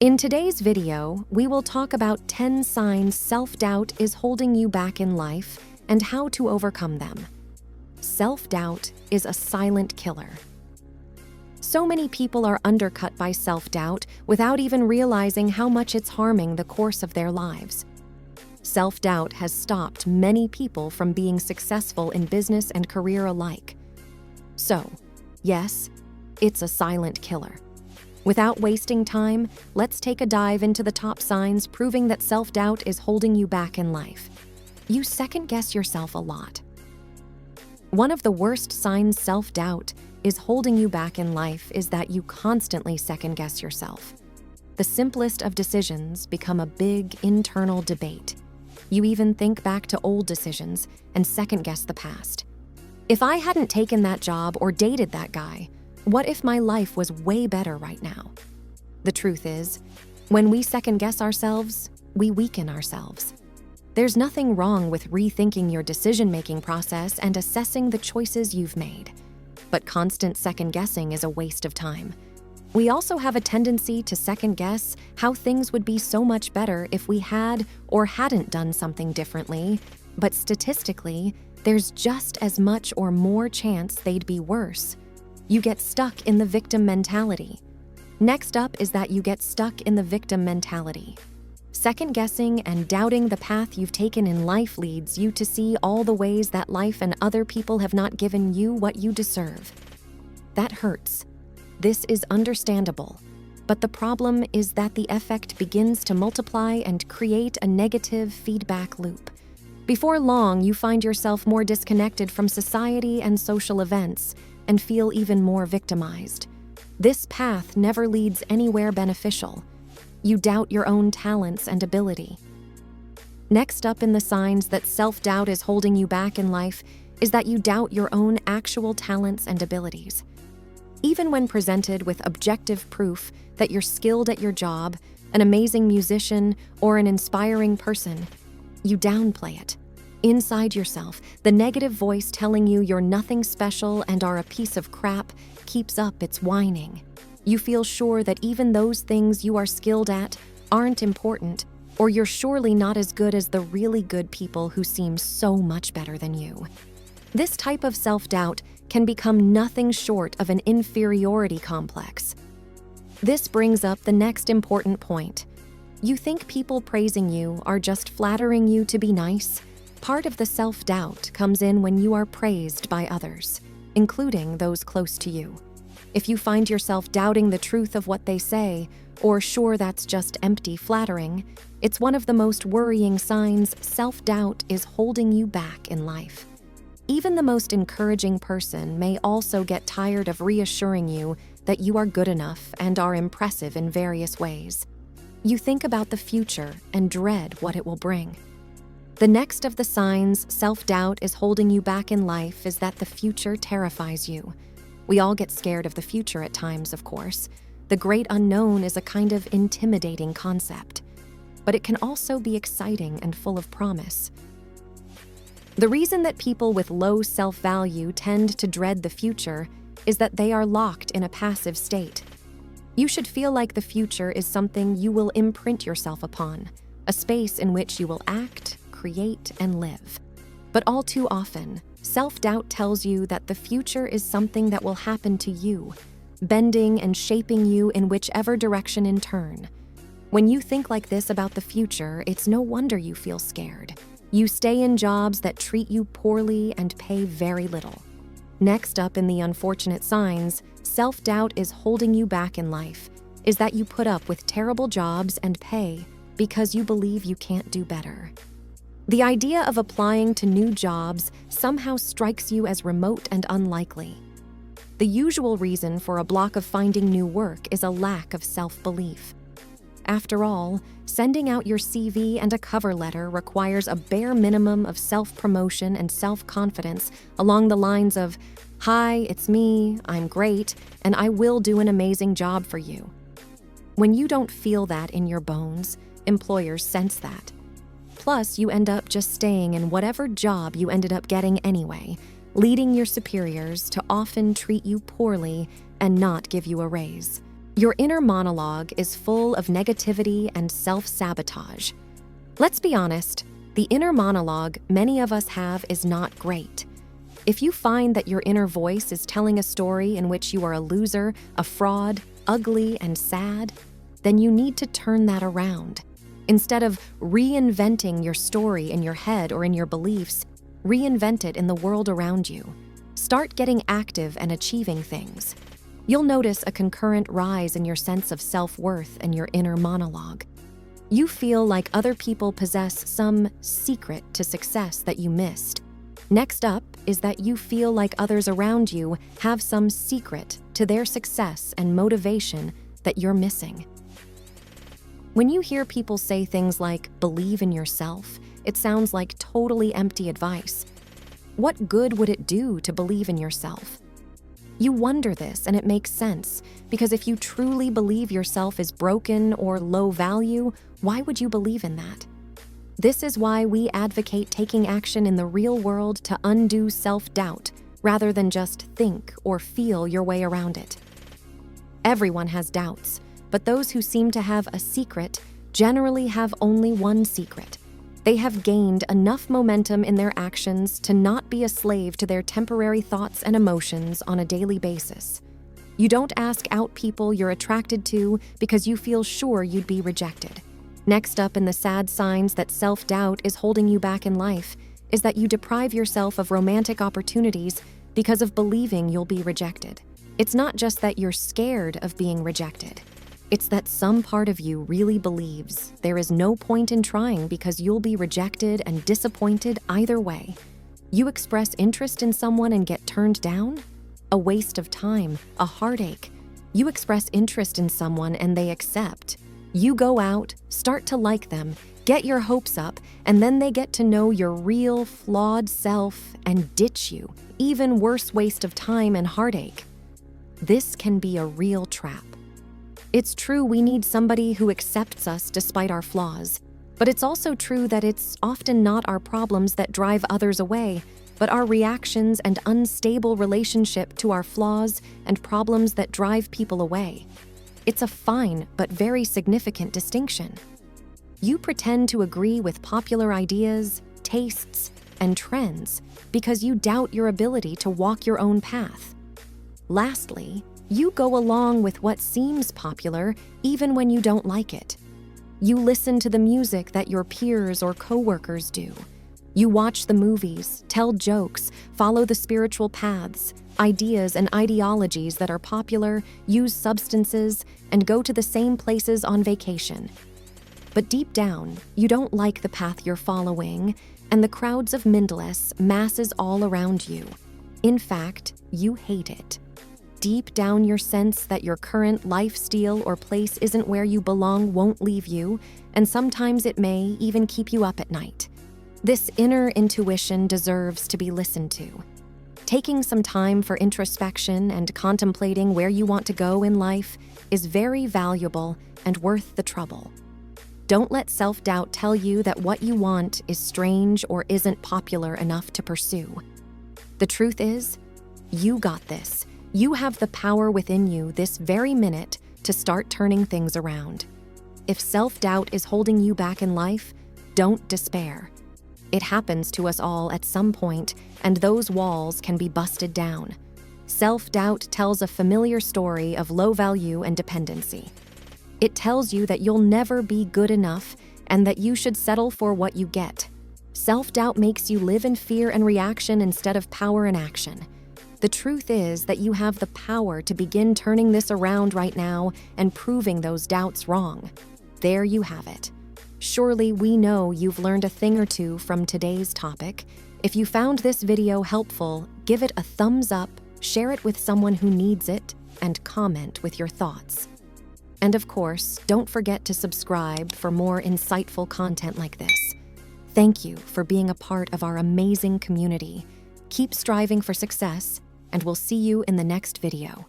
In today's video, we will talk about 10 signs self-doubt is holding you back in life and how to overcome them. Self-doubt is a silent killer. So many people are undercut by self-doubt without even realizing how much it's harming the course of their lives. Self-doubt has stopped many people from being successful in business and career alike. So, yes, it's a silent killer. Without wasting time, let's take a dive into the top signs proving that self-doubt is holding you back in life. You second-guess yourself a lot. One of the worst signs self-doubt is holding you back in life is that you constantly second-guess yourself. The simplest of decisions become a big internal debate. You even think back to old decisions and second-guess the past. If I hadn't taken that job or dated that guy, what if my life was way better right now? The truth is, when we second-guess ourselves, we weaken ourselves. There's nothing wrong with rethinking your decision-making process and assessing the choices you've made. But constant second-guessing is a waste of time. We also have a tendency to second-guess how things would be so much better if we had or hadn't done something differently, but statistically, there's just as much or more chance they'd be worse. You get stuck in the victim mentality. Next up is that you get stuck in the victim mentality. Second-guessing and doubting the path you've taken in life leads you to see all the ways that life and other people have not given you what you deserve. That hurts. This is understandable. But the problem is that the effect begins to multiply and create a negative feedback loop. Before long, you find yourself more disconnected from society and social events, and feel even more victimized. This path never leads anywhere beneficial. You doubt your own talents and ability. Next up in the signs that self-doubt is holding you back in life is that you doubt your own actual talents and abilities. Even when presented with objective proof that you're skilled at your job, an amazing musician, or an inspiring person, you downplay it. Inside yourself, the negative voice telling you you're nothing special and are a piece of crap keeps up its whining. You feel sure that even those things you are skilled at aren't important, or you're surely not as good as the really good people who seem so much better than you. This type of self-doubt can become nothing short of an inferiority complex. This brings up the next important point. You think people praising you are just flattering you to be nice? Part of the self-doubt comes in when you are praised by others, including those close to you. If you find yourself doubting the truth of what they say, or sure that's just empty flattering, it's one of the most worrying signs self-doubt is holding you back in life. Even the most encouraging person may also get tired of reassuring you that you are good enough and are impressive in various ways. You think about the future and dread what it will bring. The next of the signs self-doubt is holding you back in life is that the future terrifies you. We all get scared of the future at times, of course. The great unknown is a kind of intimidating concept, but it can also be exciting and full of promise. The reason that people with low self-value tend to dread the future is that they are locked in a passive state. You should feel like the future is something you will imprint yourself upon, a space in which you will act, create, and live. But all too often, self-doubt tells you that the future is something that will happen to you, bending and shaping you in whichever direction in turn. When you think like this about the future, it's no wonder you feel scared. You stay in jobs that treat you poorly and pay very little. Next up in the unfortunate signs, self-doubt is holding you back in life, is that you put up with terrible jobs and pay because you believe you can't do better. The idea of applying to new jobs somehow strikes you as remote and unlikely. The usual reason for a block of finding new work is a lack of self-belief. After all, sending out your CV and a cover letter requires a bare minimum of self-promotion and self-confidence along the lines of, "Hi, it's me, I'm great, and I will do an amazing job for you." When you don't feel that in your bones, employers sense that. Plus, you end up just staying in whatever job you ended up getting anyway, leading your superiors to often treat you poorly and not give you a raise. Your inner monologue is full of negativity and self-sabotage. Let's be honest, the inner monologue many of us have is not great. If you find that your inner voice is telling a story in which you are a loser, a fraud, ugly, and sad, then you need to turn that around. Instead of reinventing your story in your head or in your beliefs, reinvent it in the world around you. Start getting active and achieving things. You'll notice a concurrent rise in your sense of self-worth and your inner monologue. You feel like other people possess some secret to success that you missed. Next up is that you feel like others around you have some secret to their success and motivation that you're missing. When you hear people say things like, "believe in yourself," it sounds like totally empty advice. What good would it do to believe in yourself? You wonder this, and it makes sense, because if you truly believe yourself is broken or low value, why would you believe in that? This is why we advocate taking action in the real world to undo self-doubt, rather than just think or feel your way around it. Everyone has doubts, but those who seem to have a secret generally have only one secret. They have gained enough momentum in their actions to not be a slave to their temporary thoughts and emotions on a daily basis. You don't ask out people you're attracted to because you feel sure you'd be rejected. Next up in the sad signs that self-doubt is holding you back in life is that you deprive yourself of romantic opportunities because of believing you'll be rejected. It's not just that you're scared of being rejected. It's that some part of you really believes there is no point in trying because you'll be rejected and disappointed either way. You express interest in someone and get turned down? A waste of time, a heartache. You express interest in someone and they accept. You go out, start to like them, get your hopes up, and then they get to know your real, flawed self and ditch you. Even worse waste of time and heartache. This can be a real trap. It's true we need somebody who accepts us despite our flaws, but it's also true that it's often not our problems that drive others away, but our reactions and unstable relationship to our flaws and problems that drive people away. It's a fine but very significant distinction. You pretend to agree with popular ideas, tastes, and trends because you doubt your ability to walk your own path. Lastly, you go along with what seems popular even when you don't like it. You listen to the music that your peers or coworkers do. You watch the movies, tell jokes, follow the spiritual paths, ideas and ideologies that are popular, use substances, and go to the same places on vacation. But deep down, you don't like the path you're following, and the crowds of mindless masses all around you. In fact, you hate it. Deep down, your sense that your current lifestyle or place isn't where you belong won't leave you, and sometimes it may even keep you up at night. This inner intuition deserves to be listened to. Taking some time for introspection and contemplating where you want to go in life is very valuable and worth the trouble. Don't let self-doubt tell you that what you want is strange or isn't popular enough to pursue. The truth is, you got this. You have the power within you this very minute to start turning things around. If self-doubt is holding you back in life, don't despair. It happens to us all at some point, and those walls can be busted down. Self-doubt tells a familiar story of low value and dependency. It tells you that you'll never be good enough and that you should settle for what you get. Self-doubt makes you live in fear and reaction instead of power and action. The truth is that you have the power to begin turning this around right now and proving those doubts wrong. There you have it. Surely we know you've learned a thing or two from today's topic. If you found this video helpful, give it a thumbs up, share it with someone who needs it, and comment with your thoughts. And of course, don't forget to subscribe for more insightful content like this. Thank you for being a part of our amazing community. Keep striving for success, and we'll see you in the next video.